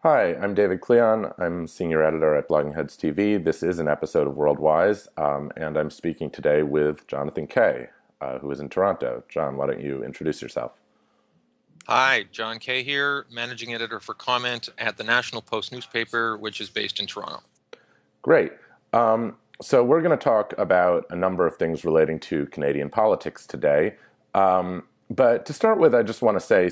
Hi, I'm David Klion. I'm senior editor at Blogging Heads TV. This is an episode of Worldwise, and I'm speaking today with Jonathan Kay, who is in Toronto. John, why don't you introduce yourself? Hi, John Kay here, managing editor for Comment at the National Post newspaper, which is based in Toronto. Great. So we're going to talk about a number of things relating to Canadian politics today. But to start with, I just want to say,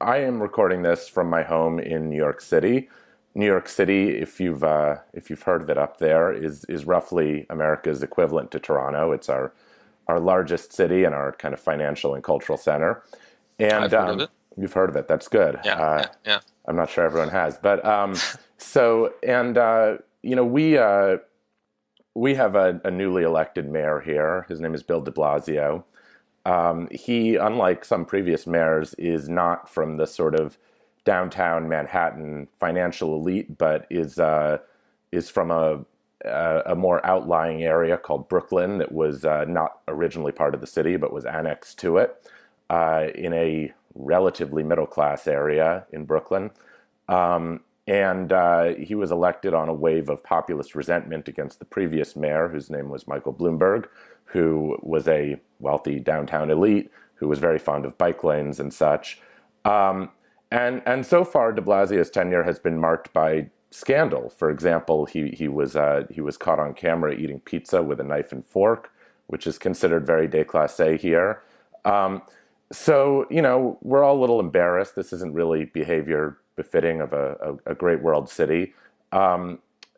I am recording this from my home in New York City. New York City, if you've heard of it up there, is roughly America's equivalent to Toronto. It's our largest city and our kind of financial and cultural center. And I've heard of it. You've heard of it. That's good. Yeah. I'm not sure everyone has, but we have a newly elected mayor here. His name is Bill de Blasio. He, unlike some previous mayors, is not from the sort of downtown Manhattan financial elite, but is from a more outlying area called Brooklyn that was not originally part of the city, but was annexed to it in a relatively middle-class area in Brooklyn. And he was elected on a wave of populist resentment against the previous mayor, whose name was Michael Bloomberg, who was a wealthy downtown elite, who was very fond of bike lanes and such. And so far, de Blasio's tenure has been marked by scandal. For example, he was caught on camera eating pizza with a knife and fork, which is considered very déclassé here. So, we're all a little embarrassed. This isn't really behavior befitting of a great world city.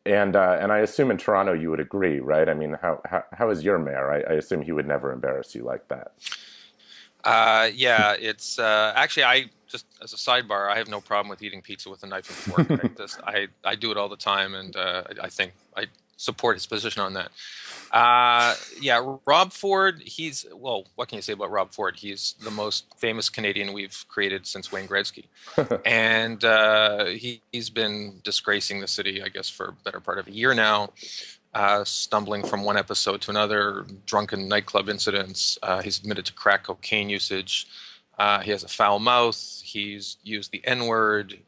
And I assume in Toronto you would agree, right? I mean, how is your mayor? I assume he would never embarrass you like that. Yeah, it's actually, I just as a sidebar, I have no problem with eating pizza with a knife and fork. I do it all the time, and I think I support his position on that. Yeah, Rob Ford, what can you say about Rob Ford? He's the most famous Canadian we've created since Wayne Gretzky. And he's been disgracing the city, I guess, for a better part of a year now, stumbling from one episode to another, drunken nightclub incidents. He's admitted to crack cocaine usage. He has a foul mouth. He's used the N-word.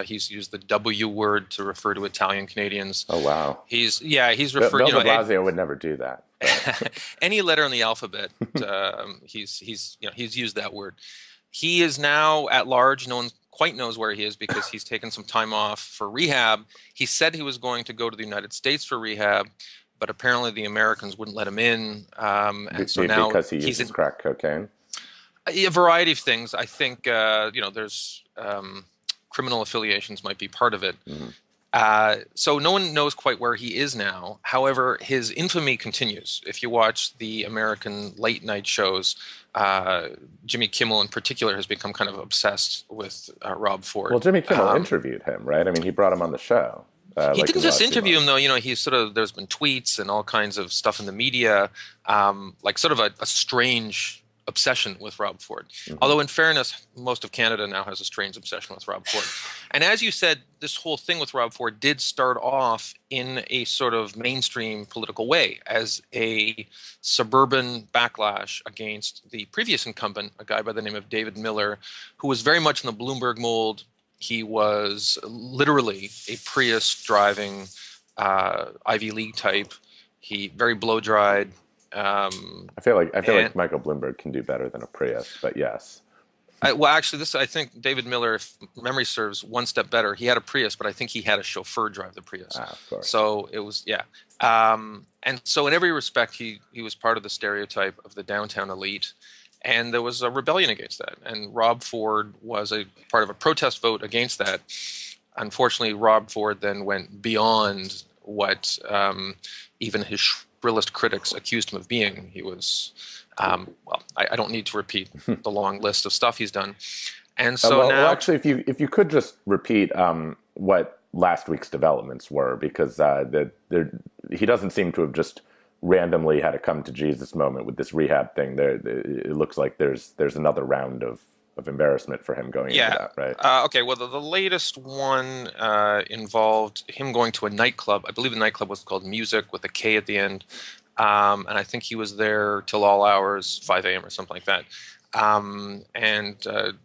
He's used the W word to refer to Italian Canadians. Oh, wow. He's referred. Bill de Blasio would never do that. Any letter in the alphabet, he's used that word. He is now at large. No one quite knows where he is because he's taken some time off for rehab. He said he was going to go to the United States for rehab, but apparently the Americans wouldn't let him in. And so now because he uses crack cocaine. A variety of things. I think there's criminal affiliations might be part of it. Mm-hmm. So no one knows quite where he is now. However, his infamy continues. If you watch the American late night shows, Jimmy Kimmel in particular has become kind of obsessed with Rob Ford. Well, Jimmy Kimmel interviewed him, right? I mean, he brought him on the show. He didn't just interview him, though. There's been tweets and all kinds of stuff in the media, like sort of a strange obsession with Rob Ford. Mm-hmm. Although in fairness, most of Canada now has a strange obsession with Rob Ford. And as you said, this whole thing with Rob Ford did start off in a sort of mainstream political way as a suburban backlash against the previous incumbent, a guy by the name of David Miller, who was very much in the Bloomberg mold. He was literally a Prius driving Ivy League type. He very blow dried. I feel like Michael Bloomberg can do better than a Prius, but yes. I think David Miller, if memory serves, one step better. He had a Prius, but I think he had a chauffeur drive the Prius. Of course. So it was, yeah. And so in every respect, he was part of the stereotype of the downtown elite, and there was a rebellion against that. And Rob Ford was a part of a protest vote against that. Unfortunately, Rob Ford then went beyond what even his shrillest critics accused him of being. He was, I don't need to repeat the long list of stuff he's done. And so actually, if you could just repeat what last week's developments were, because he doesn't seem to have just randomly had a come to Jesus moment with this rehab thing. It looks like there's another round of embarrassment for him going into that, right? Okay, well, the latest one involved him going to a nightclub. I believe the nightclub was called Music with a K at the end. And I think he was there till all hours, 5 a.m. or something like that. And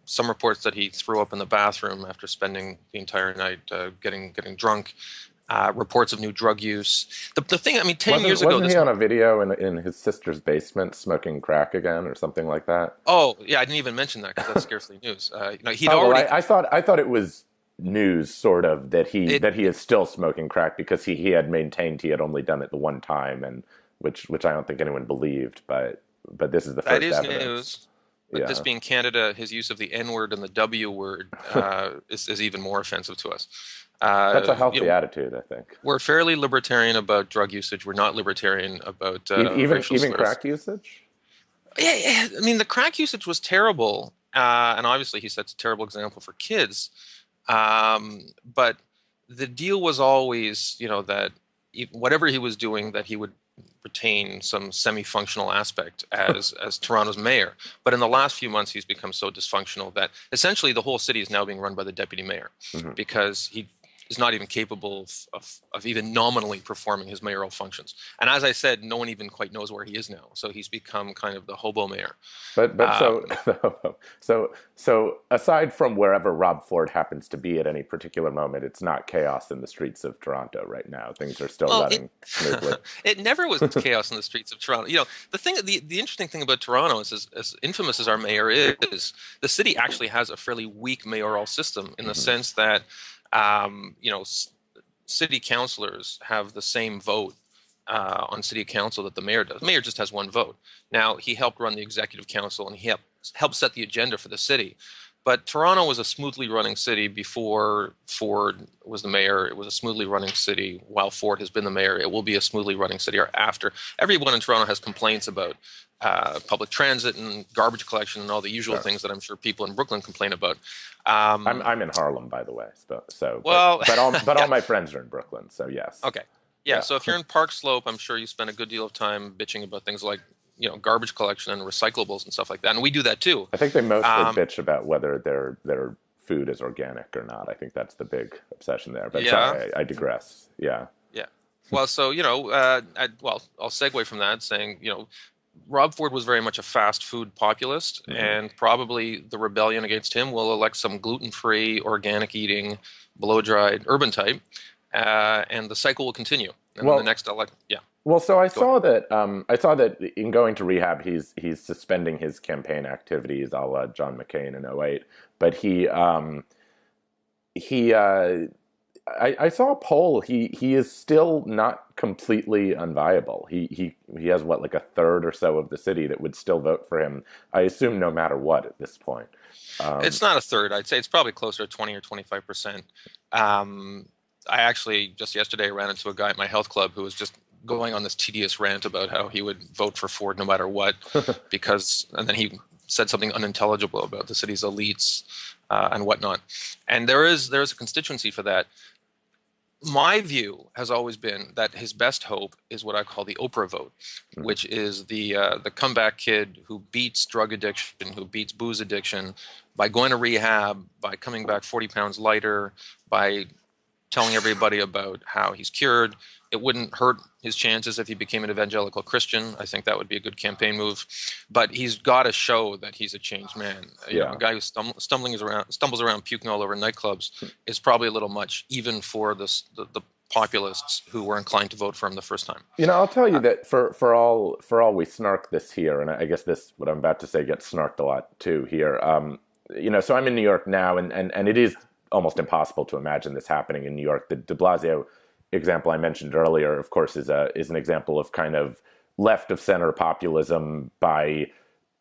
some reports that he threw up in the bathroom after spending the entire night getting drunk. Reports of new drug use. The thing, I mean, 10 years ago, Wasn't he on a video in his sister's basement smoking crack again or something like that? Oh, yeah, I didn't even mention that because that's scarcely news. He'd Oh well, already I thought it was news, sort of, that it he is still smoking crack because he had maintained he had only done it the one time, and which I don't think anyone believed, but this is the that first is evidence. news. But this Yeah, being Canada, his use of the N word and the W word is even more offensive to us. that's a You healthy know, attitude, I think. we're fairly libertarian about drug usage. We're not libertarian about racial Even slurs. crack usage. Yeah, yeah, I mean, the crack usage was terrible, and obviously he sets a terrible example for kids. But the deal was always, that whatever he was doing, that he would retain some semi-functional aspect as Toronto's mayor. But in the last few months, he's become so dysfunctional that essentially the whole city is now being run by the deputy mayor Hmm. because he is not even capable of even nominally performing his mayoral functions. And as I said, no one even quite knows where he is now. So he's become kind of the hobo mayor. But Um, so aside from wherever Rob Ford happens to be at any particular moment, it's not chaos in the streets of Toronto right now. Things are still Well, it running smoothly. it never was chaos in the streets of Toronto. The interesting thing about Toronto is, as infamous as our mayor is, the city actually has a fairly weak mayoral system in the Hmm. sense that, um, you know, s- city councilors have the same vote on city council that the mayor does. The mayor just has one vote. Now, he helped run the executive council and he helped set the agenda for the city. But Toronto was a smoothly running city before Ford was the mayor. It was a smoothly running city while Ford has been the mayor. It will be a smoothly running city or after. Everyone in Toronto has complaints about public transit and garbage collection and all the usual Sure. things that I'm sure people in Brooklyn complain about. I'm in Harlem, by the way. Well, But all yeah, my friends are in Brooklyn. So yes, okay. Yeah, yeah. so if you're in Park Slope, I'm sure you spend a good deal of time bitching about things like, garbage collection and recyclables and stuff like that. And we do that too. I think they mostly Um, bitch about whether their food is organic or not. I think that's the big obsession there. But yeah, sorry, I digress. Yeah. yeah. Well, so, I'll segue from that saying, Rob Ford was very much a fast food populist, Hmm. and probably the rebellion against him will elect some gluten-free, organic eating, blow-dried urban type, and the cycle will continue. And then the Well, next elect, yeah, so go ahead. I saw that in going to rehab, he's suspending his campaign activities, a la John McCain in '08. But he I saw a poll. He is still not completely unviable. He has what, like a third or so of the city that would still vote for him. I assume no matter what at this point. Um, It's not a third. I'd say it's probably closer to 20 or 25%. Um, I actually just yesterday ran into a guy at my health club who was just going on this tedious rant about how he would vote for Ford no matter what, and then he said something unintelligible about the city's elites and whatnot. And there is a constituency for that. My view has always been that his best hope is what I call the Oprah vote, which is the comeback kid who beats drug addiction, who beats booze addiction by going to rehab, by coming back 40 pounds lighter, by telling everybody about how he's cured. It wouldn't hurt his chances if he became an evangelical Christian. I think that would be a good campaign move. But he's got to show that he's a changed man. A yeah. guy who stumbles around puking all over nightclubs is probably a little much, even for the populists who were inclined to vote for him the first time. I'll tell you Uh, that for all we snark this here, and I guess this what I'm about to say gets snarked a lot too here. So I'm in New York now, and it is almost impossible to imagine this happening in New York. The De Blasio example I mentioned earlier, of course, is an example of kind of left of center populism by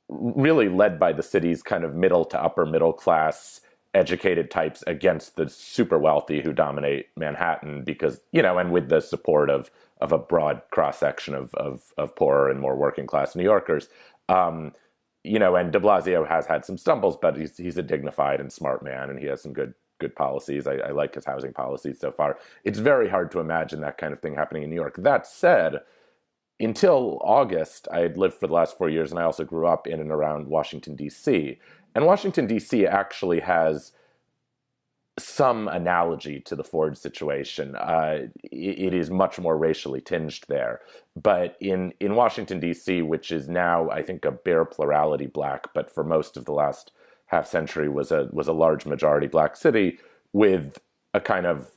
really led by the city's kind of middle to upper middle class educated types against the super wealthy who dominate Manhattan because, and with the support of a broad cross section of poorer and more working class New Yorkers. And de Blasio has had some stumbles, but he's a dignified and smart man, and he has some good policies. I like his housing policies so far. It's very hard to imagine that kind of thing happening in New York. That said, until August, I had lived for the last 4 years, and I also grew up in and around Washington, D.C. And Washington, D.C. actually has some analogy to the Ford situation. It is much more racially tinged there. But in Washington, D.C., which is now, I think, a bare plurality black, but for most of the last half century was a large majority black city with a kind of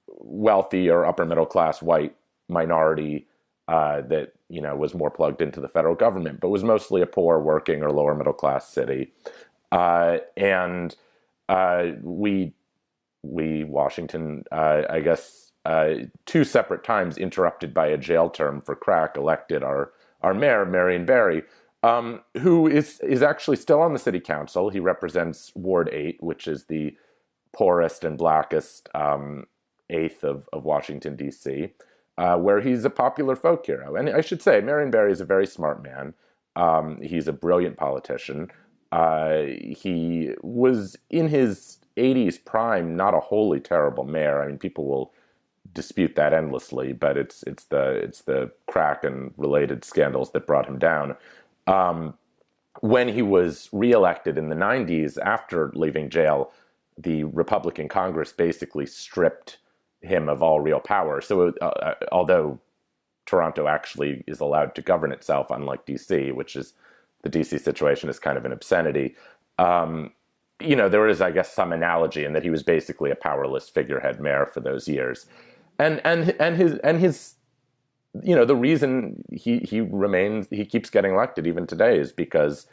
wealthy or upper middle class white minority that was more plugged into the federal government, but was mostly a poor working or lower middle class city. And we Washington, I guess, two separate times interrupted by a jail term for crack, elected our mayor, Marion Barry, who is actually still on the city council. He represents Ward 8, which is the poorest and blackest eighth of Washington, D.C., where he's a popular folk hero. And I should say, Marion Barry is a very smart man. He's a brilliant politician. He was in his 80s prime, not a wholly terrible mayor. I mean, people will dispute that endlessly, but it's the crack and related scandals that brought him down. When he was reelected in the 90s, after leaving jail, the Republican Congress basically stripped him of all real power. So although Toronto actually is allowed to govern itself, unlike DC, which is the DC situation is kind of an obscenity, there is, I guess, some analogy in that he was basically a powerless figurehead mayor for those years. And his the reason he keeps getting elected even today is because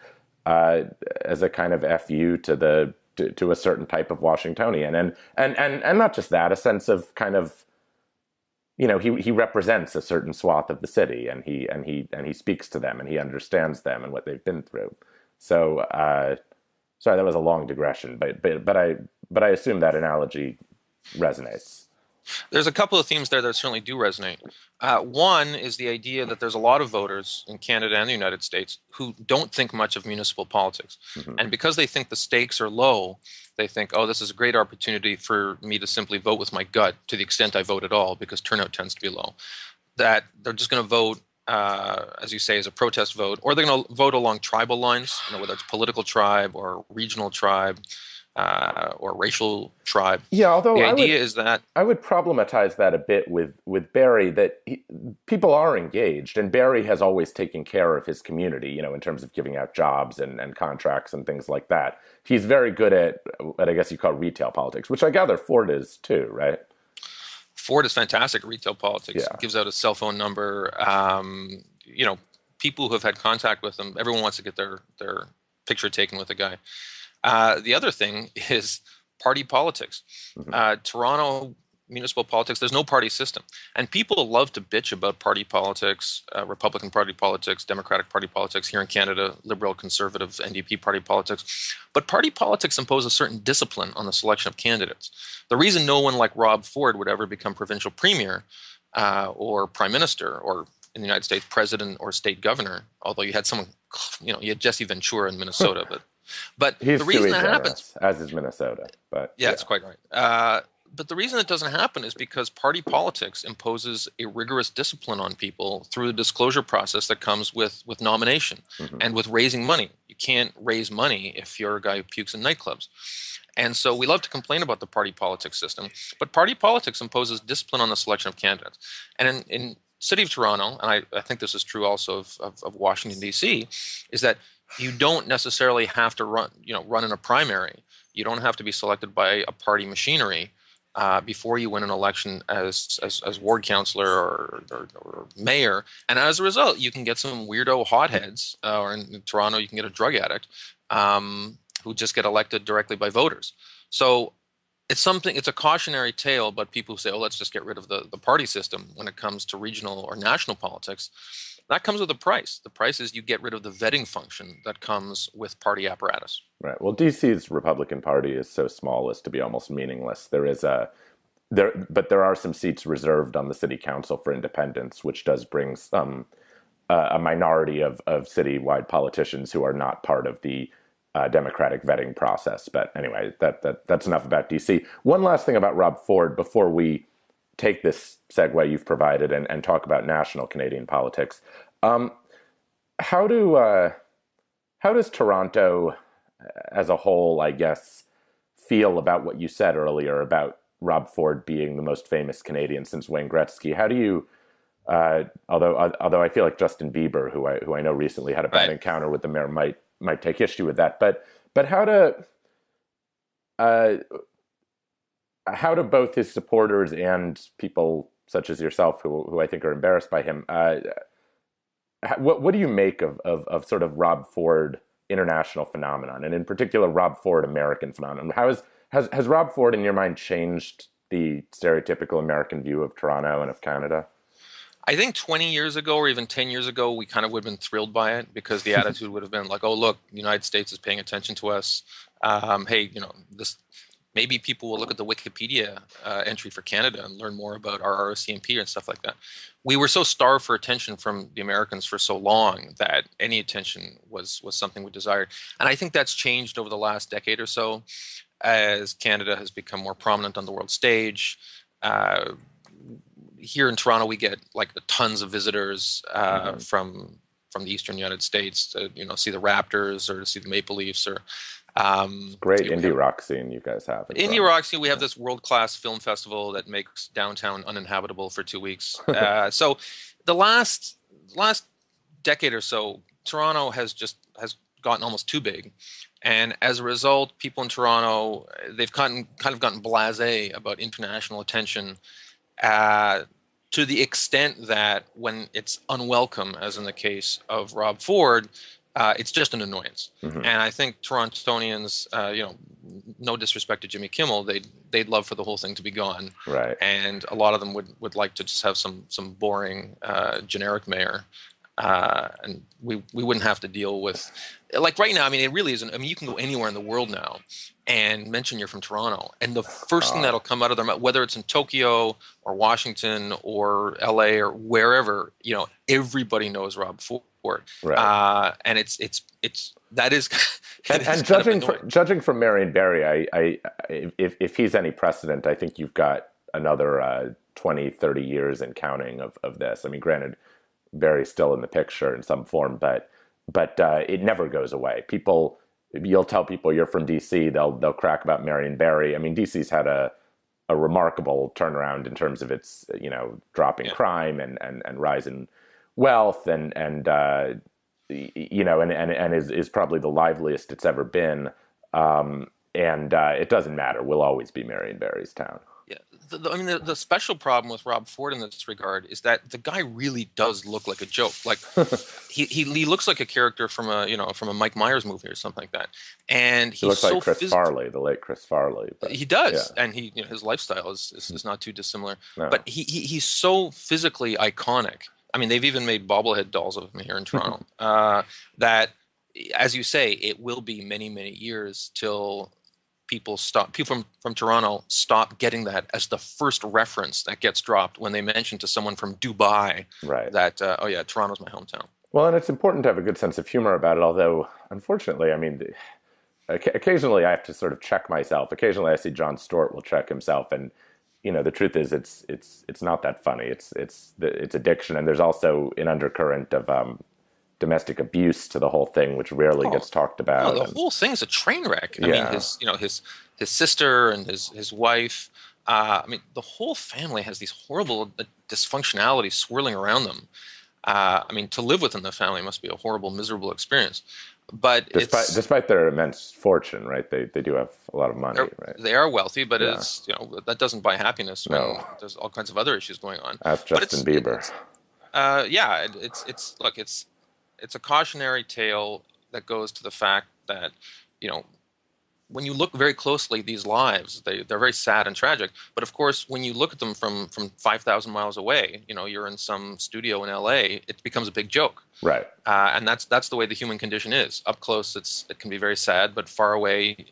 as a kind of FU to a certain type of Washingtonian, and not just that, a sense of kind of, he represents a certain swath of the city, and he speaks to them, and he understands them and what they've been through. So, sorry, that was a long digression, but I assume that analogy resonates. There's a couple of themes there that certainly do resonate. One is the idea that there's a lot of voters in Canada and the United States who don't think much of municipal politics. Mm-hmm. And because they think the stakes are low, they think, oh, this is a great opportunity for me to simply vote with my gut, to the extent I vote at all, because turnout tends to be low. That they're just going to vote, as you say, as a protest vote, or they're going to vote along tribal lines, whether it's political tribe or regional tribe. Or racial tribe. Yeah, although the idea is that I would problematize that a bit with Barry, that people are engaged, and Barry has always taken care of his community, in terms of giving out jobs and contracts and things like that. He's very good at what I guess you call retail politics, which I gather Ford is too, right? Ford is fantastic at retail politics. Yeah. He gives out a cell phone number. People who have had contact with him, everyone wants to get their picture taken with the guy. The other thing is party politics. Mm-hmm. Toronto municipal politics, there's no party system. And people love to bitch about party politics, Republican Party politics, Democratic Party politics here in Canada, Liberal, Conservative, NDP party politics. But party politics impose a certain discipline on the selection of candidates. The reason no one like Rob Ford would ever become provincial premier or prime minister, or in the United States, president or state governor, although you had someone, you had Jesse Ventura in Minnesota, but he's the reason that happens, as is Minnesota, but yeah, that's quite right. But the reason it doesn't happen is because party politics imposes a rigorous discipline on people through the disclosure process that comes with nomination and with raising money. You can't raise money if you're a guy who pukes in nightclubs. And so we love to complain about the party politics system, but party politics imposes discipline on the selection of candidates. And in City of Toronto, and I think this is true also of Washington, D.C., is that you don't necessarily have to run in a primary. You don't have to be selected by a party machinery before you win an election as ward councillor or mayor. And as a result, you can get some weirdo hotheads, or in Toronto, you can get a drug addict who just get elected directly by voters. So it's a cautionary tale, but people who say, oh, let's just get rid of the party system when it comes to regional or national politics. That comes with a price. The price is you get rid of the vetting function that comes with party apparatus. Right. Well, DC's Republican Party is so small as to be almost meaningless. But there are some seats reserved on the city council for independents, which does bring some a minority of citywide politicians who are not part of the democratic vetting process. But anyway, that's enough about DC. One last thing about Rob Ford before we take this segue you've provided and talk about national Canadian politics. How does Toronto as a whole, I guess, feel about what you said earlier about Rob Ford being the most famous Canadian since Wayne Gretzky. How do you, although I feel like Justin Bieber, who I know recently had a bad encounter with the mayor, might take issue with that. But how do both his supporters and people such as yourself, who I think are embarrassed by him, what do you make of sort of Rob Ford international phenomenon, and in particular Rob Ford American phenomenon? Has Rob Ford in your mind changed the stereotypical American view of Toronto and of Canada? I think 20 years ago or even 10 years ago, we kind of would have been thrilled by it, because the attitude would have been like, oh, look, the United States is paying attention to us. Hey, this. Maybe people will look at the Wikipedia entry for Canada and learn more about our ROCMP and stuff like that. We were so starved for attention from the Americans for so long that any attention was something we desired. And I think that's changed over the last decade or so as Canada has become more prominent on the world stage. Here in Toronto, we get like tons of visitors from the Eastern United States to see the Raptors or to see the Maple Leafs or. Great indie rock scene you guys have. Indie rock scene. We have this world-class film festival that makes downtown uninhabitable for 2 weeks. So the last decade or so, Toronto has gotten almost too big. And as a result, people in Toronto, they've kind of gotten blasé about international attention to the extent that when it's unwelcome, as in the case of Rob Ford, it's just an annoyance. And I think Torontonians, no disrespect to Jimmy Kimmel, they'd love for the whole thing to be gone. Right. And a lot of them would like to just have some boring generic mayor. And we wouldn't have to deal with, like right now, I mean, it really isn't. I mean, you can go anywhere in the world now and mention you're from Toronto, and the first thing that'll come out of their mouth, whether it's in Tokyo or Washington or LA or wherever, everybody knows Rob Ford. Right. And it's that is and judging from Marion Barry, if he's any precedent, I think you've got another 20, 30 years and counting of this. I mean, granted, Barry's still in the picture in some form, but it never goes away. You'll tell people you're from DC, they'll crack about Marion Barry. I mean, DC's had a remarkable turnaround in terms of its dropping crime and rise in wealth and is probably the liveliest it's ever been. It doesn't matter. We'll always be Marion Barry's town. Yeah, the special problem with Rob Ford in this regard is that the guy really does look like a joke. Like he looks like a character from a Mike Myers movie or something like that. And he looks like Chris Farley, the late Chris Farley. But, he does, and his lifestyle is not too dissimilar. No. But he's so physically iconic. I mean, they've even made bobblehead dolls of him here in Toronto. That, as you say, it will be many, many years till people from Toronto stop getting that as the first reference that gets dropped when they mention to someone from Dubai that Toronto's my hometown. Well, and it's important to have a good sense of humor about it. Although, unfortunately, I mean, occasionally I have to sort of check myself. Occasionally, I see Jon Stewart will check himself, and the truth is, it's not that funny. It's addiction, and there's also an undercurrent of domestic abuse to the whole thing, which rarely gets talked about. No, the whole thing is a train wreck. I mean, his sister and his wife. I mean, the whole family has these horrible dysfunctionalities swirling around them. I mean, to live within the family must be a horrible, miserable experience. But despite their immense fortune, right? They do have a lot of money, right? They are wealthy, but it's that doesn't buy happiness when there's all kinds of other issues going on. Ask Justin Bieber. It's a cautionary tale that goes to the fact that when you look very closely, these lives, they're very sad and tragic. But of course, when you look at them from 5,000 miles away, you're in some studio in LA, it becomes a big joke. Right. And that's the way the human condition is. Up close, it can be very sad, but far away,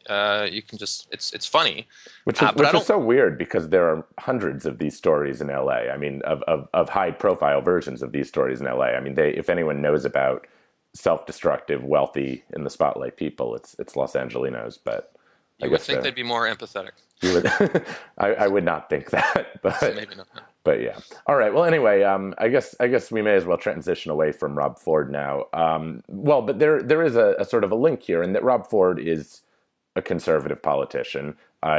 you can just, it's funny. Which is so weird, because there are hundreds of these stories in LA. I mean, of high profile versions of these stories in LA. I mean, if anyone knows about self-destructive, wealthy, in the spotlight people, it's Los Angelinos, but you would think they'd be more empathetic. You would, I would not think that, but maybe not. But yeah. All right. Well, anyway, I guess we may as well transition away from Rob Ford now. But there is a sort of a link here, in that Rob Ford is a conservative politician.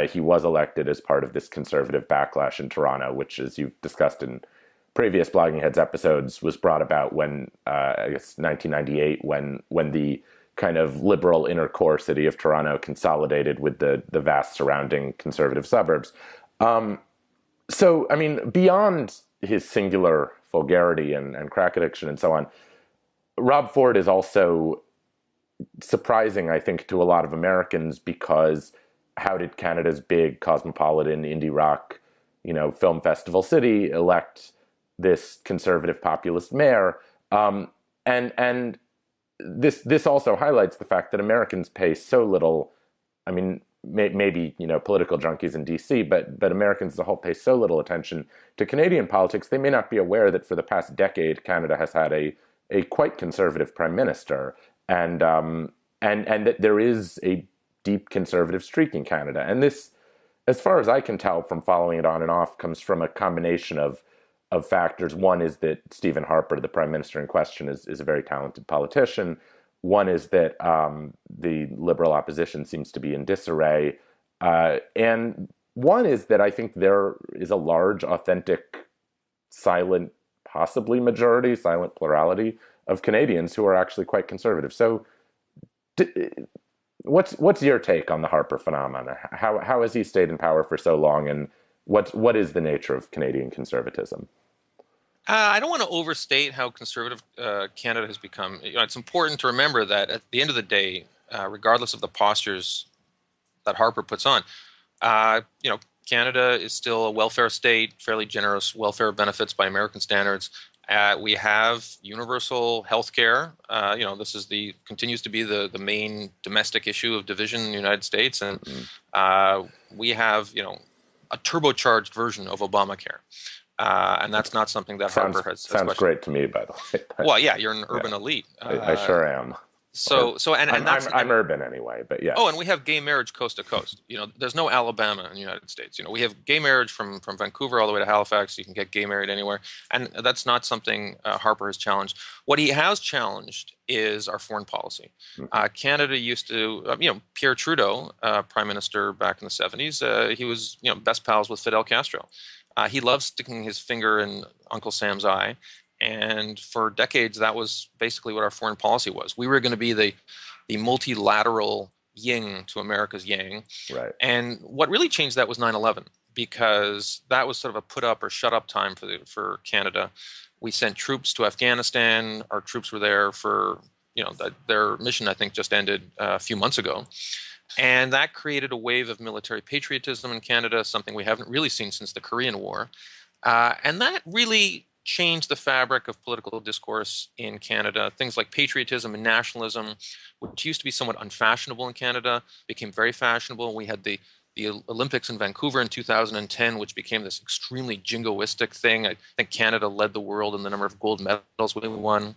He was elected as part of this conservative backlash in Toronto, which, as you've discussed in previous Blogging Heads episodes, was brought about when, I guess, 1998, when the kind of liberal inner core city of Toronto consolidated with the vast surrounding conservative suburbs. So, I mean, beyond his singular vulgarity and crack addiction and so on, Rob Ford is also surprising, I think, to a lot of Americans, because how did Canada's big cosmopolitan indie rock, film festival city elect this conservative populist mayor? And this also highlights the fact that Americans pay so little. I mean, maybe political junkies in DC, but Americans as a whole pay so little attention to Canadian politics. They may not be aware that for the past decade, Canada has had a quite conservative prime minister, and that there is a deep conservative streak in Canada. And this, as far as I can tell from following it on and off, comes from a combination of factors. One is that Stephen Harper, the prime minister in question, is a very talented politician. One is that the liberal opposition seems to be in disarray. And one is that I think there is a large, authentic, silent, possibly majority, silent plurality of Canadians who are actually quite conservative. So what's your take on the Harper phenomenon? How has he stayed in power for so long, and what is the nature of Canadian conservatism? I don't want to overstate how conservative Canada has become. It's important to remember that at the end of the day, regardless of the postures that Harper puts on, Canada is still a welfare state, fairly generous welfare benefits by American standards. We have universal health care. This continues to be the main domestic issue of division in the United States, and we have a turbocharged version of Obamacare. And that's not something that Harper has. Sounds great to me, by the way. Well, yeah, you're an urban elite. I sure am. I'm urban anyway, but yeah. Oh, and we have gay marriage coast to coast. There's no Alabama in the United States. We have gay marriage from Vancouver all the way to Halifax. You can get gay married anywhere, and that's not something Harper has challenged. What he has challenged is our foreign policy. Canada used to, Pierre Trudeau, prime minister back in the 70s, he was best pals with Fidel Castro. He loved sticking his finger in Uncle Sam's eye. And for decades, that was basically what our foreign policy was. We were going to be the multilateral yin to America's yang. Right. And what really changed that was 9/11, because that was sort of a put up or shut up time for Canada. We sent troops to Afghanistan. Our troops were there for, their mission, I think, just ended a few months ago. And that created a wave of military patriotism in Canada, something we haven't really seen since the Korean War. And that really changed the fabric of political discourse in Canada. Things like patriotism and nationalism, which used to be somewhat unfashionable in Canada, became very fashionable. We had the Olympics in Vancouver in 2010, which became this extremely jingoistic thing. I think Canada led the world in the number of gold medals we won.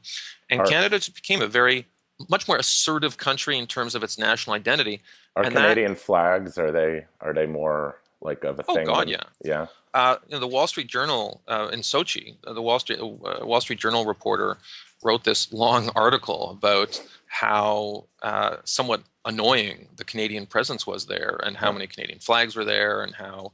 And Canada just became a much more assertive country in terms of its national identity. Are Canadian flags, are they more like of a thing? Oh God, yeah. Yeah. The Wall Street Journal in Sochi, the Wall Street Journal reporter wrote this long article about how somewhat annoying the Canadian presence was there, and how many Canadian flags were there, and how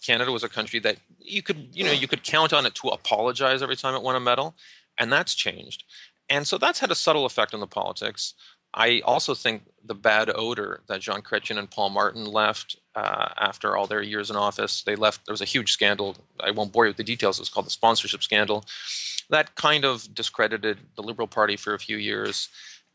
Canada was a country that you could count on it to apologize every time it won a medal, and that's changed. And so that's had a subtle effect on the politics. I also think the bad odor that Jean Chrétien and Paul Martin left after all their years in office, they left. There was a huge scandal. I won't bore you with the details. It was called the sponsorship scandal. That kind of discredited the Liberal Party for a few years.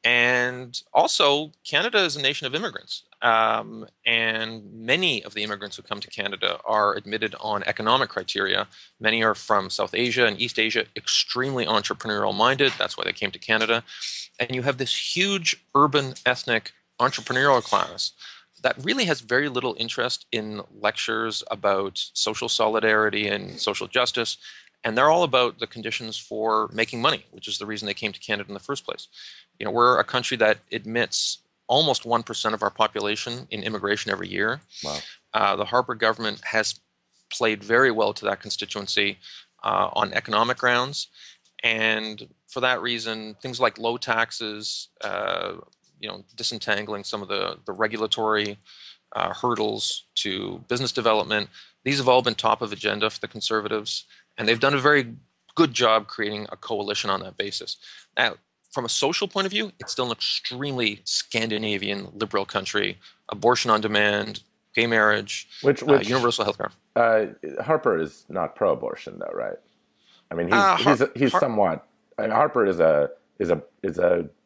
And also, Canada is a nation of immigrants. And many of the immigrants who come to Canada are admitted on economic criteria. Many are from South Asia and East Asia, extremely entrepreneurial minded. That's why they came to Canada. And you have this huge urban ethnic entrepreneurial class that really has very little interest in lectures about social solidarity and social justice. And they're all about the conditions for making money, which is the reason they came to Canada in the first place. We're a country that admits almost 1% of our population in immigration every year. Wow. The Harper government has played very well to that constituency on economic grounds. And for that reason, things like low taxes, disentangling some of the regulatory hurdles to business development. These have all been top of agenda for the Conservatives, and they've done a very good job creating a coalition on that basis. Now, from a social point of view, it's still an extremely Scandinavian liberal country. Abortion on demand, gay marriage, which universal health care. Harper is not pro-abortion, though, right? I mean, he's somewhat. I mean, Harper is a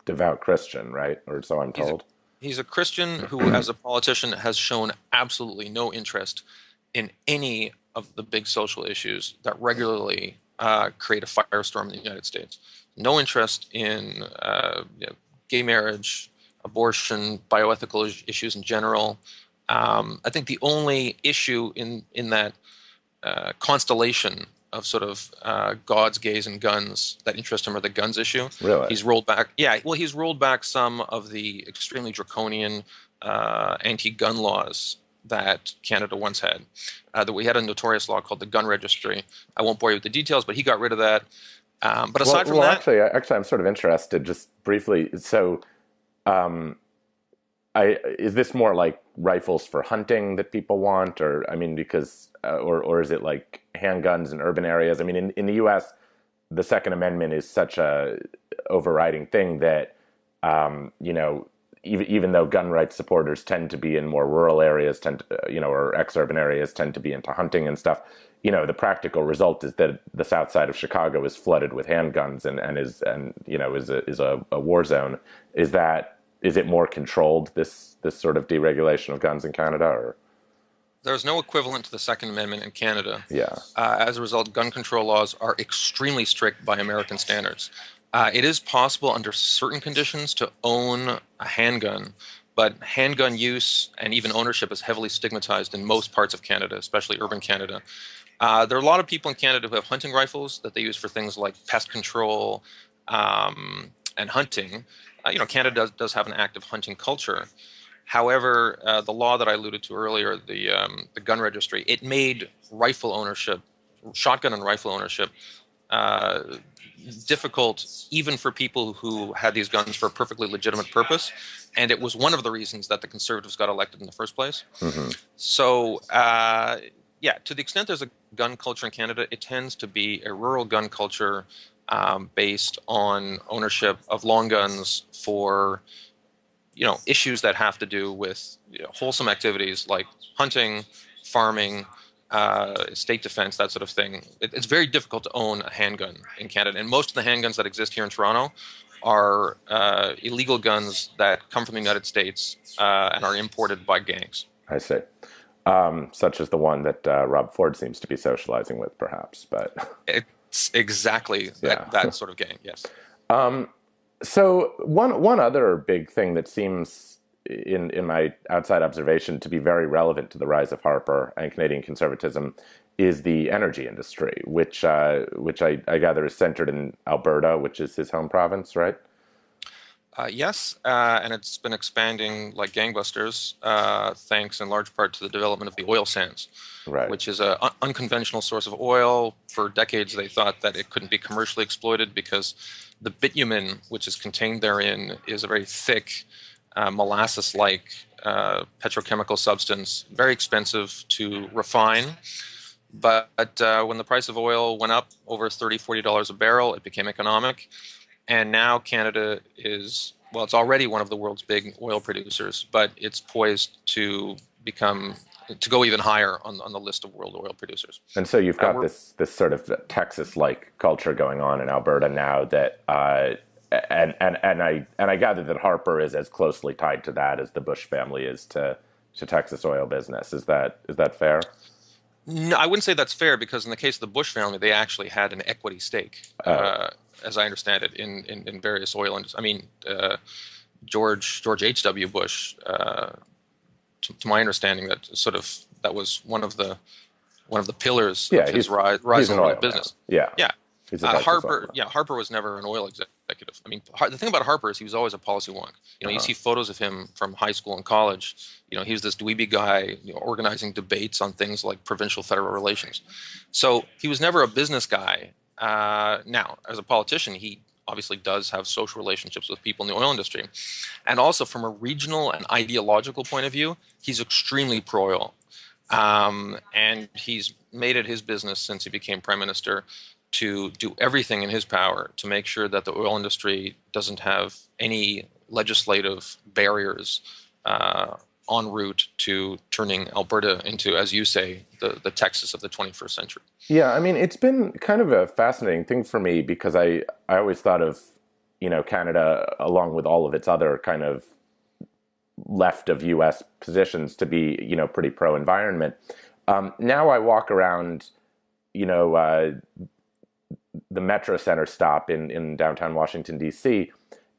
devout Christian, right? Or so I'm told. He's a Christian who, as a politician, has shown absolutely no interest in any of the big social issues that regularly create a firestorm in the United States. No interest in gay marriage, abortion, bioethical issues in general. I think the only issue in that constellation of sort of gods, gays, and guns that interest him are the guns issue. Really? He's rolled back. Yeah, well, he's rolled back some of the extremely draconian anti-gun laws that Canada once had. That we had a notorious law called the gun registry. I won't bore you with the details, but he got rid of that. But aside from that, actually, I'm sort of interested, just briefly. So, is this more like rifles for hunting that people want, or I mean, because or is it like handguns in urban areas? I mean, in the U.S., the Second Amendment is such a overriding thing that even though gun rights supporters tend to be in more rural areas, or ex-urban areas tend to be into hunting and stuff. The practical result is that the south side of Chicago is flooded with handguns and is a war zone. Is it more controlled, this sort of deregulation of guns in Canada, or? There's no equivalent to the Second Amendment in Canada. Yeah. As a result, gun control laws are extremely strict by American standards. It is possible under certain conditions to own a handgun, but handgun use and even ownership is heavily stigmatized in most parts of Canada, especially urban Canada. There are a lot of people in Canada who have hunting rifles that they use for things like pest control and hunting. Canada does have an active hunting culture. However, the law that I alluded to earlier, the gun registry, it made rifle ownership, shotgun and rifle ownership, difficult even for people who had these guns for a perfectly legitimate purpose. And it was one of the reasons that the Conservatives got elected in the first place. Mm-hmm. So, to the extent there's a gun culture in Canada, it tends to be a rural gun culture based on ownership of long guns for, issues that have to do with wholesome activities like hunting, farming, state defense, that sort of thing. It's very difficult to own a handgun in Canada. And most of the handguns that exist here in Toronto are illegal guns that come from the United States and are imported by gangs. I see. Such as the one that Rob Ford seems to be socializing with, perhaps. But it's exactly that sort of gang, yes. So one other big thing that seems, in my outside observation, to be very relevant to the rise of Harper and Canadian conservatism is the energy industry, which I gather is centered in Alberta, which is his home province, right? Yes, and it's been expanding like gangbusters, thanks in large part to the development of the oil sands, right, which is an unconventional source of oil. For decades, they thought that it couldn't be commercially exploited because the bitumen, which is contained therein, is a very thick, molasses-like petrochemical substance, very expensive to refine. But when the price of oil went up over $30, $40 a barrel, it became economic. And now Canada is, it's already one of the world's big oil producers, but it's poised to go even higher on the list of world oil producers. And so you've got this sort of Texas-like culture going on in Alberta now that, and I gather that Harper is as closely tied to that as the Bush family is to Texas oil business. Is that fair? No, I wouldn't say that's fair, because in the case of the Bush family, they actually had an equity stake. As I understand it, in various oil industries. I mean, George H.W. Bush, to my understanding, that was one of the pillars of his rise in oil business. Now. Yeah. Harper was never an oil executive. I mean, the thing about Harper is he was always a policy wonk. You see photos of him from high school and college. He was this dweeby guy, organizing debates on things like provincial-federal relations. So he was never a business guy. Now, as a politician, he obviously does have social relationships with people in the oil industry. And also from a regional and ideological point of view, he's extremely pro-oil. And he's made it his business since he became prime minister to do everything in his power to make sure that the oil industry doesn't have any legislative barriers en route to turning Alberta into, as you say, the Texas of the 21st century. Yeah, I mean, it's been kind of a fascinating thing for me because I always thought of, Canada, along with all of its other kind of left of U.S. positions, to be, pretty pro-environment. Now I walk around, the Metro Center stop in downtown Washington, D.C.,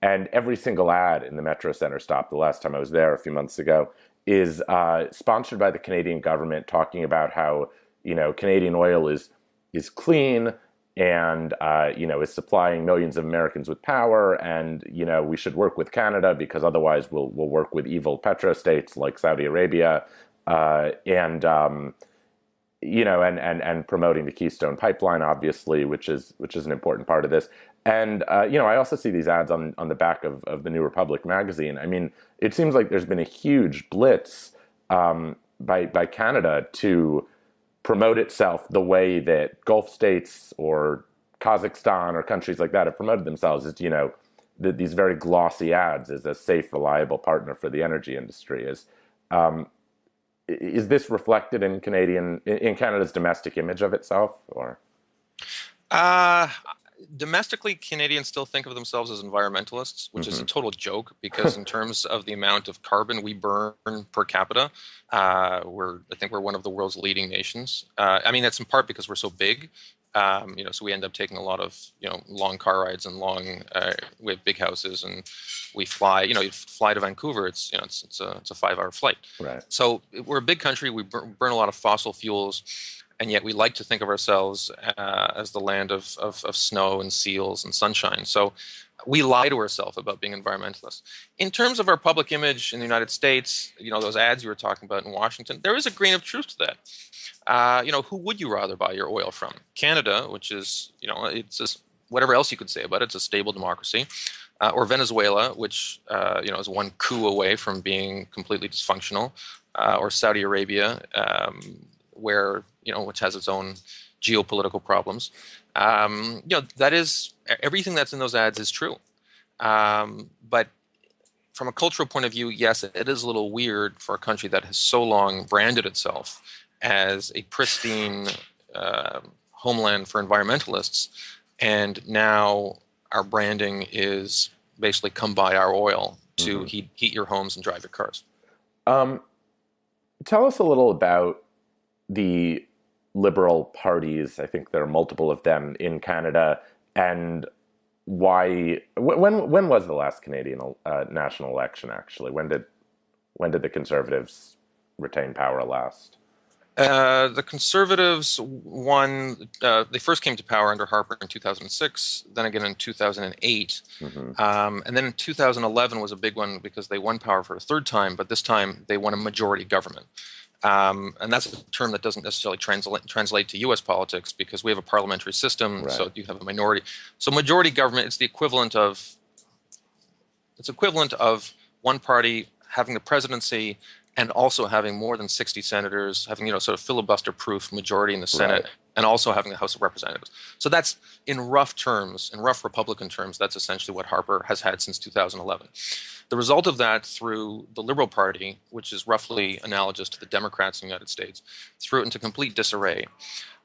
and every single ad in the Metro Center stop, the last time I was there a few months ago, is sponsored by the Canadian government, talking about how, Canadian oil is clean and, is supplying millions of Americans with power. And, we should work with Canada because otherwise we'll work with evil petrostates like Saudi Arabia. And promoting the Keystone Pipeline, obviously, which is an important part of this. And, I also see these ads on the back of the New Republic magazine. I mean, it seems like there's been a huge blitz by Canada to promote itself the way that Gulf states or Kazakhstan or countries like that have promoted themselves, as, these very glossy ads as a safe, reliable partner for the energy industry. Is this reflected in Canada's domestic image of itself, or? Domestically, Canadians still think of themselves as environmentalists, which is a total joke because in terms of the amount of carbon we burn per capita, I think we're one of the world's leading nations. I mean, that's in part because we're so big. So we end up taking a lot of, long car rides and we have big houses and we fly, you fly to Vancouver. It's a 5-hour flight. Right. So we're a big country. We burn a lot of fossil fuels, and yet we like to think of ourselves as the land of snow and seals and sunshine. So we lie to ourselves about being environmentalists. In terms of our public image in the United States, those ads you were talking about in Washington, there is a grain of truth to that. Who would you rather buy your oil from? Canada, which is, it's just whatever else you could say about it, it's a stable democracy, or Venezuela, which, is one coup away from being completely dysfunctional, or Saudi Arabia, where, which has its own geopolitical problems. That is, everything that's in those ads is true. But from a cultural point of view, yes, it is a little weird for a country that has so long branded itself as a pristine homeland for environmentalists, and now our branding is basically come buy our oil to heat your homes and drive your cars. Tell us a little about the Liberal parties. I think there are multiple of them in Canada, and why? When was the last Canadian national election? Actually, when did the Conservatives retain power last? The Conservatives won. They first came to power under Harper in 2006, then again in 2008. And then in 2011 was a big one because they won power for a third time, but this time they won a majority government. And that's a term that doesn't necessarily translate to U.S. politics because we have a parliamentary system, right. So you have a minority. So majority government, it's the equivalent of one party having the presidency and also having more than 60 senators, having sort of filibuster-proof majority in the Senate, right. And also having the House of Representatives. So that's in rough Republican terms, that's essentially what Harper has had since 2011. The result of that through the Liberal Party, which is roughly analogous to the Democrats in the United States, threw it into complete disarray.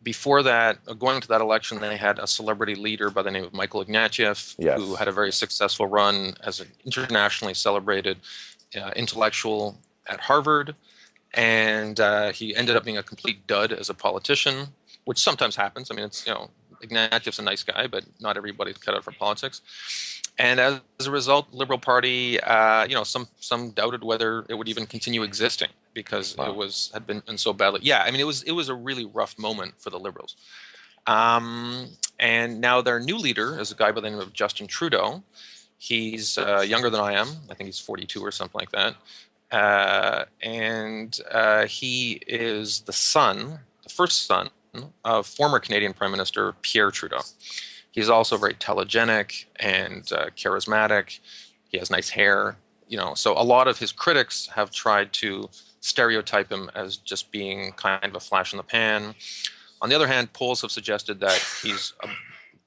Before that, going into that election, they had a celebrity leader by the name of Michael Ignatieff, yes. Who had a very successful run as an internationally celebrated intellectual at Harvard, and he ended up being a complete dud as a politician, which sometimes happens. I mean, it's Ignatieff's a nice guy, but not everybody's cut out for politics. And as a result, the Liberal Party, some doubted whether it would even continue existing because wow. It had been so badly. Yeah, I mean, it was a really rough moment for the Liberals. And now their new leader is a guy by the name of Justin Trudeau. He's younger than I am. I think he's 42 or something like that. And he is the first son of former Canadian Prime Minister Pierre Trudeau. He's also very telegenic and charismatic. He has nice hair, so a lot of his critics have tried to stereotype him as just being kind of a flash in the pan. On the other hand, polls have suggested that he's an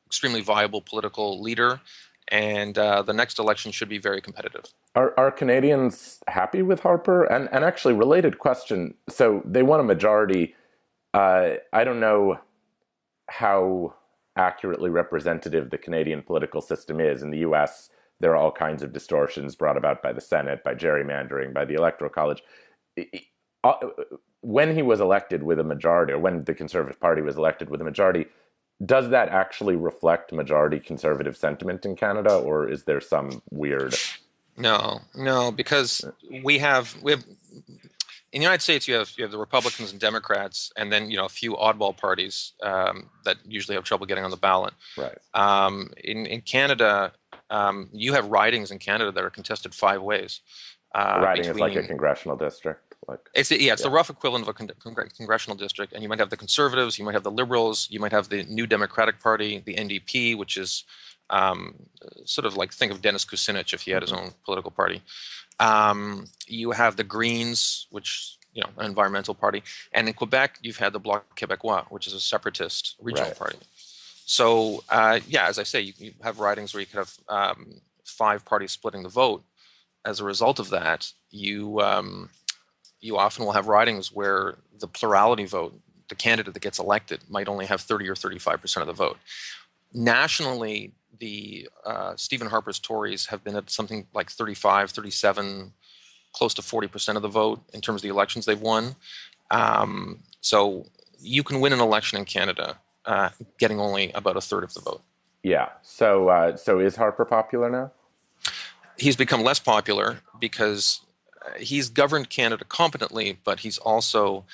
extremely viable political leader, and the next election should be very competitive. Are Canadians happy with Harper? And actually, related question. So they won a majority. I don't know how accurately representative the Canadian political system is. In the U.S., there are all kinds of distortions brought about by the Senate, by gerrymandering, by the Electoral College. When he was elected with a majority, or when the Conservative Party was elected with a majority, does that actually reflect majority conservative sentiment in Canada, or is there some weird? No, because we have in the United States, you have the Republicans and Democrats, and then a few oddball parties that usually have trouble getting on the ballot. Right. In Canada, you have ridings in Canada that are contested 5 ways. Riding is like a congressional district. It's the rough equivalent of a congressional district, and you might have the Conservatives, you might have the Liberals, you might have the New Democratic Party, the NDP, which is sort of like, think of Dennis Kucinich if he had his own political party. You have the Greens, which an environmental party, and in Quebec you've had the Bloc Quebecois, which is a separatist regional party. So as I say, you have ridings where you could have 5 parties splitting the vote. As a result of that, you often will have ridings where the plurality vote, the candidate that gets elected, might only have 30 or 35% of the vote. Nationally, the Stephen Harper's Tories have been at something like 35, 37, close to 40% of the vote in terms of the elections they've won. So you can win an election in Canada getting only about 1/3 of the vote. Yeah. So is Harper popular now? He's become less popular because he's governed Canada competently, but he's also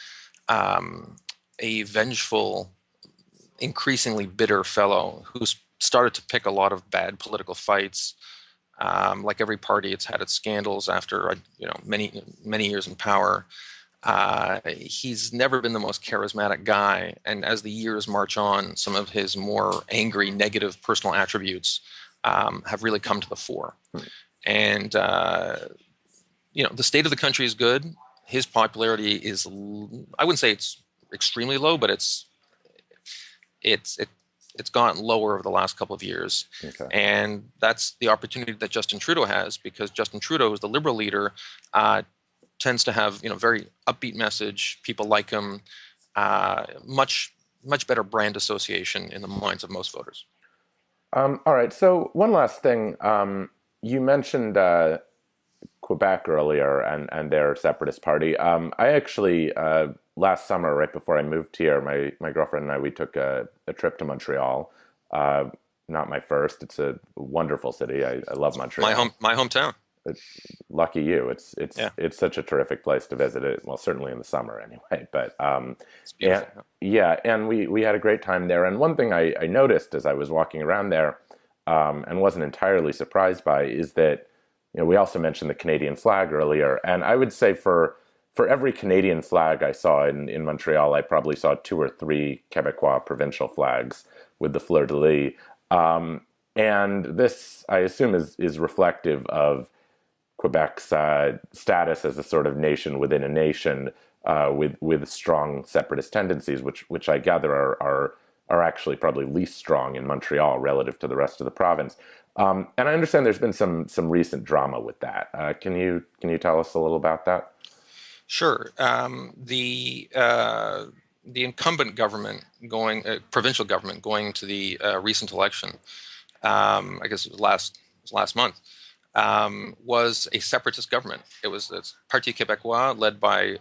a vengeful, increasingly bitter fellow who's started to pick a lot of bad political fights. Like every party, it's had its scandals after many years in power. He's never been the most charismatic guy, and as the years march on, some of his more angry, negative personal attributes have really come to the fore. And the state of the country is good. His popularity is, I wouldn't say it's extremely low, but it's gone lower over the last couple of years. Okay. And that's the opportunity that Justin Trudeau has, because Justin Trudeau, who's the Liberal leader, tends to have very upbeat message. People like him. Much better brand association in the minds of most voters. All right. So one last thing. You mentioned Quebec earlier and their separatist party. I actually last summer, right before I moved here, my girlfriend and I, we took a trip to Montreal. Not my first. It's a wonderful city. I love Montreal. My hometown. Lucky you. It's such a terrific place to visit. It well, certainly in the summer anyway. But it's beautiful. and we had a great time there. And one thing I noticed as I was walking around there, and wasn't entirely surprised by, is that we also mentioned the Canadian flag earlier, and I would say for every Canadian flag I saw in Montreal, I probably saw 2 or 3 Quebecois provincial flags with the fleur-de-lis. And this, I assume, is reflective of Quebec's status as a sort of nation within a nation with strong separatist tendencies, which I gather are actually probably least strong in Montreal relative to the rest of the province. And I understand there's been some recent drama with that. Can you tell us a little about that? Sure. The incumbent government provincial government going into the recent election, I guess it was last month, was a separatist government. It was the Parti Québécois, led by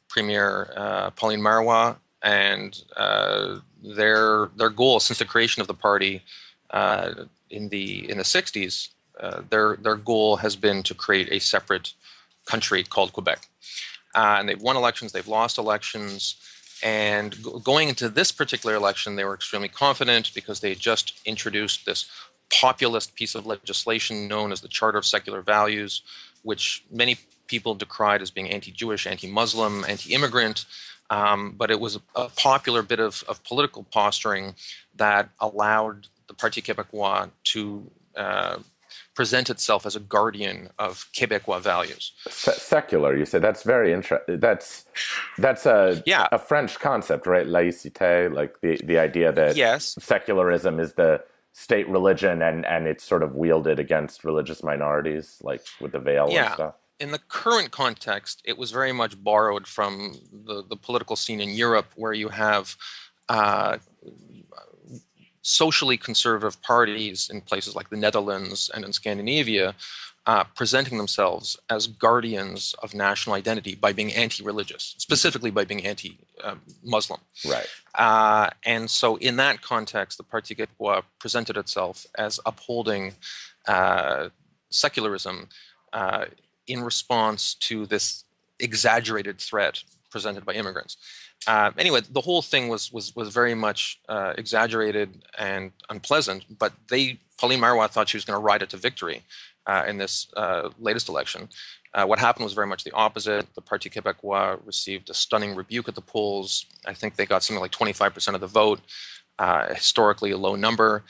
Premier Pauline Marois, and their goal since the creation of the party in the 60s, their goal has been to create a separate country called Quebec. And they've won elections, they've lost elections, and going into this particular election, they were extremely confident because they had just introduced this populist piece of legislation known as the Charter of Secular Values, which many people decried as being anti-Jewish, anti-Muslim, anti-immigrant. but it was a popular bit of political posturing that allowed the Parti Québécois to present itself as a guardian of Quebecois values. Secular, you said. That's very interesting. That's Yeah. a French concept, right? Laïcité, like the idea that Yes. secularism is the state religion, and it's sort of wielded against religious minorities, like with the veil and Yeah. stuff. In the current context, it was very much borrowed from the political scene in Europe, where you have uh, socially conservative parties in places like the Netherlands and in Scandinavia presenting themselves as guardians of national identity by being anti-religious, specifically by being anti-Muslim. Right. And so in that context, the Parti Québécois presented itself as upholding secularism in response to this exaggerated threat presented by immigrants. Anyway, the whole thing was very much exaggerated and unpleasant, but Pauline Marois thought she was going to ride it to victory in this latest election. What happened was very much the opposite. The Parti Québécois received a stunning rebuke at the polls. I think they got something like 25% of the vote, historically a low number.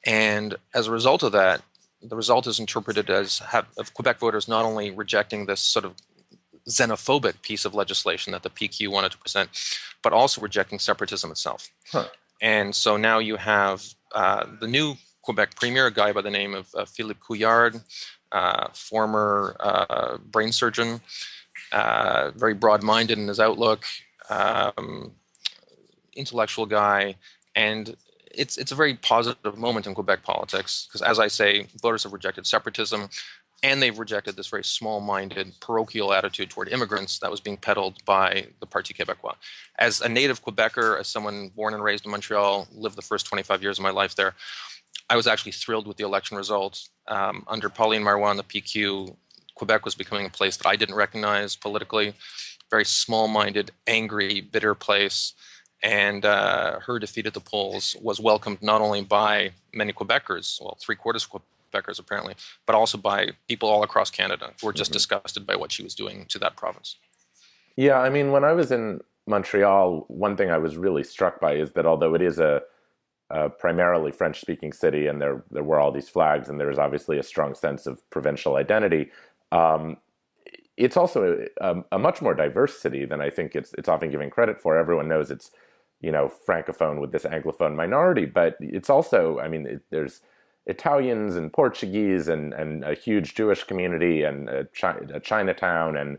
And as a result of that, the result is interpreted as of Quebec voters not only rejecting this sort of xenophobic piece of legislation that the PQ wanted to present, but also rejecting separatism itself. Huh. And so now you have the new Quebec premier, a guy by the name of Philippe Couillard, former brain surgeon, very broad-minded in his outlook, intellectual guy, and it's a very positive moment in Quebec politics because, as I say, voters have rejected separatism, and they've rejected this very small-minded, parochial attitude toward immigrants that was being peddled by the Parti Québécois. As a native Quebecer, as someone born and raised in Montreal, lived the first 25 years of my life there, I was actually thrilled with the election results. Under Pauline Marois and the PQ, Quebec was becoming a place that I didn't recognize politically. Very small-minded, angry, bitter place. And her defeat at the polls was welcomed not only by many Quebecers, well, 3/4 of Quebecers apparently, but also by people all across Canada who were just disgusted by what she was doing to that province. Yeah, I mean, when I was in Montreal, one thing I was really struck by is that although it is a primarily French-speaking city, and there were all these flags, and there's obviously a strong sense of provincial identity, it's also a much more diverse city than I think it's often given credit for. Everyone knows it's, Francophone with this Anglophone minority, but it's also, I mean, there's Italians and Portuguese and a huge Jewish community and a Chinatown, and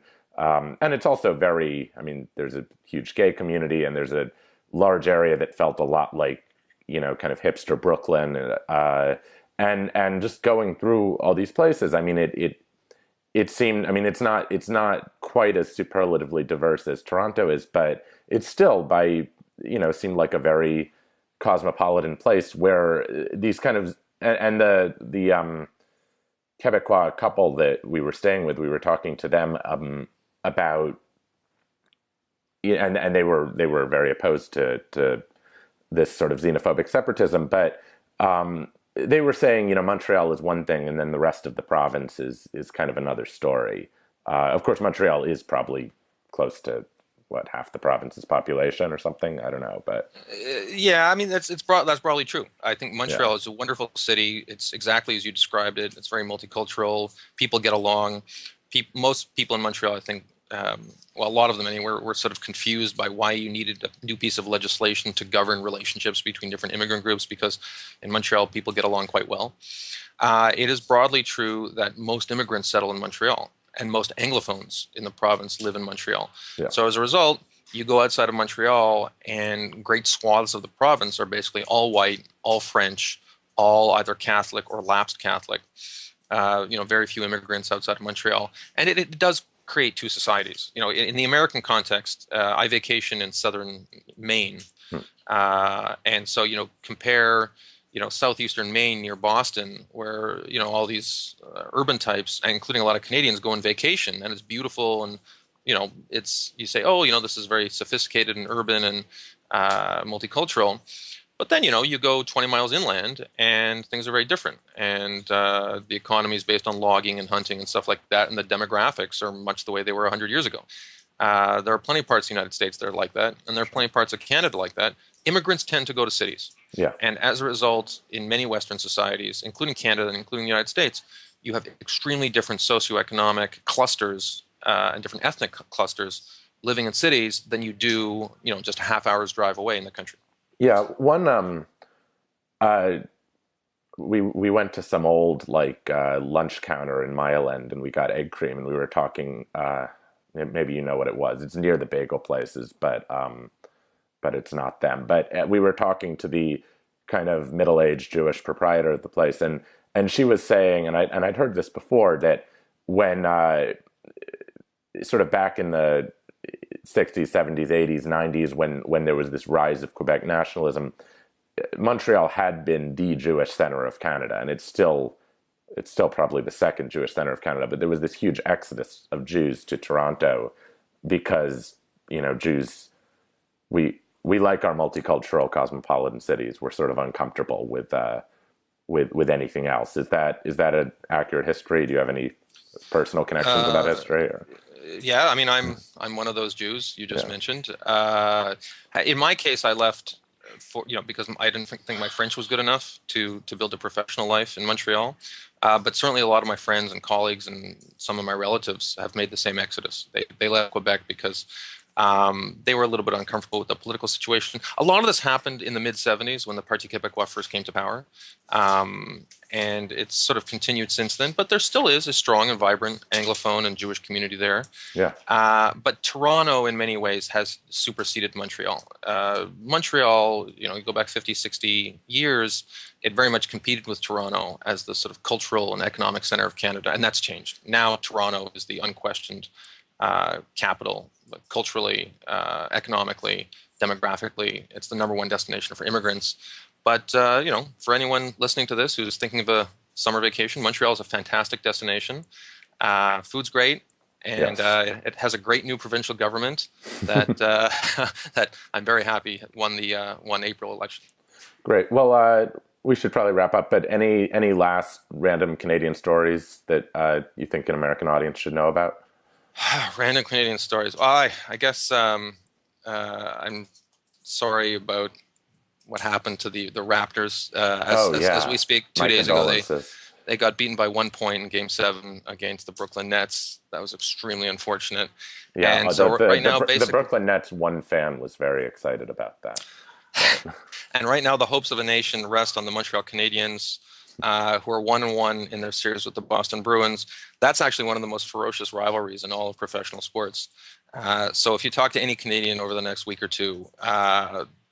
it's also very, I mean, there's a huge gay community, and there's a large area that felt a lot like, kind of hipster Brooklyn, and just going through all these places, I mean, it seemed, I mean, it's not quite as superlatively diverse as Toronto is, but it's still seemed like a very cosmopolitan place where these kind of, and the Quebecois couple that we were staying with, we were talking to them about, and they were very opposed to this sort of xenophobic separatism, but they were saying, Montreal is one thing, and then the rest of the province is kind of another story. Of course, Montreal is probably close to half the province's population or something. I don't know, but yeah, I mean that's broadly true. I think Montreal is a wonderful city. It's exactly as you described it. It's very multicultural. People get along. Most people in Montreal, I think, well, a lot of them anyway, were sort of confused by why you needed a new piece of legislation to govern relationships between different immigrant groups, because in Montreal, people get along quite well. It is broadly true that most immigrants settle in Montreal, and most Anglophones in the province live in Montreal. Yeah. So as a result, you go outside of Montreal, and great swaths of the province are basically all white, all French, all either Catholic or lapsed Catholic. Very few immigrants outside of Montreal. And it does create two societies. In the American context, I vacation in southern Maine. And so, compare, southeastern Maine near Boston, where, all these urban types, including a lot of Canadians, go on vacation, and it's beautiful. And, you say, oh, this is very sophisticated and urban and multicultural. But then, you go 20 miles inland and things are very different. And the economy is based on logging and hunting and stuff like that. And the demographics are much the way they were 100 years ago. There are plenty of parts of the United States that are like that, and there are plenty of parts of Canada like that. Immigrants tend to go to cities. Yeah. And as a result, in many Western societies, including Canada and including the United States, you have extremely different socioeconomic clusters and different ethnic clusters living in cities than you do, just a half hour's drive away in the country. Yeah. We went to some old lunch counter in Mile End, and we got egg cream, and we were talking. Maybe you know what it was. It's near the bagel places, but it's not them. But we were talking to the kind of middle-aged Jewish proprietor of the place, and she was saying, and I'd heard this before, that when sort of back in the 60s, 70s, 80s, 90s, when there was this rise of Quebec nationalism, Montreal had been the Jewish center of Canada, and it's still probably the second Jewish center of Canada. But there was this huge exodus of Jews to Toronto because Jews, we like our multicultural cosmopolitan cities. We're sort of uncomfortable with anything else. Is that an accurate history? Do you have any personal connections with that history? Or? Yeah, I mean, I'm one of those Jews you just mentioned. In my case, I left because I didn't think my French was good enough to build a professional life in Montreal. But certainly a lot of my friends and colleagues and some of my relatives have made the same exodus. They left Quebec because they were a little bit uncomfortable with the political situation. A lot of this happened in the mid-'70s when the Parti Québécois first came to power. And it's sort of continued since then. But there still is a strong and vibrant Anglophone and Jewish community there. Yeah. But Toronto, in many ways, has superseded Montreal. Montreal, you go back 50, 60 years, it very much competed with Toronto as the sort of cultural and economic center of Canada. And that's changed. Now Toronto is the unquestioned capital, culturally, economically, demographically. It's the number one destination for immigrants. But, for anyone listening to this who's thinking of a summer vacation, Montreal is a fantastic destination. Food's great. And it has a great new provincial government that that I'm very happy won the April election. Great. Well, we should probably wrap up. But any last random Canadian stories that you think an American audience should know about? Random Canadian stories. Well, I guess I'm sorry about what happened to the Raptors. As we speak, 2 days ago, they got beaten by 1 point in Game 7 against the Brooklyn Nets. That was extremely unfortunate. Yeah, and so right now, the Brooklyn Nets one fan was very excited about that. And right now, the hopes of a nation rest on the Montreal Canadiens, who are 1-1 in their series with the Boston Bruins. That's actually one of the most ferocious rivalries in all of professional sports. So if you talk to any Canadian over the next week or two,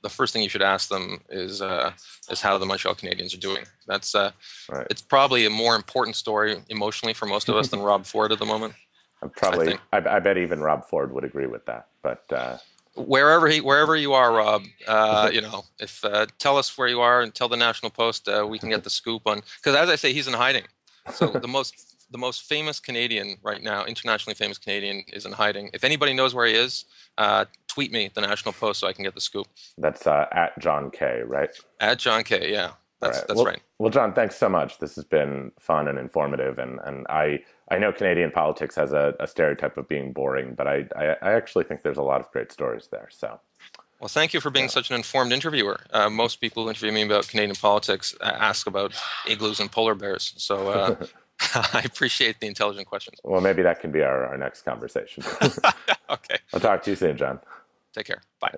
the first thing you should ask them is how the Montreal Canadiens are doing. That's right. It's probably a more important story emotionally for most of us than Rob Ford at the moment. I bet even Rob Ford would agree with that. But wherever you are, Rob, if tell us where you are and tell the National Post, we can get the scoop on. Because as I say, he's in hiding. So the most famous Canadian right now, internationally famous Canadian, is in hiding. If anybody knows where he is, tweet me, the National Post, so I can get the scoop. That's at John K, right? At John K, yeah. That's right. Well, John, thanks so much. This has been fun and informative, and I know Canadian politics has a stereotype of being boring, but I actually think there's a lot of great stories there. So, well, thank you for being such an informed interviewer. Most people who interview me about Canadian politics ask about igloos and polar bears. So I appreciate the intelligent questions. Well, maybe that can be our next conversation. Okay. I'll talk to you soon, John. Take care. Bye.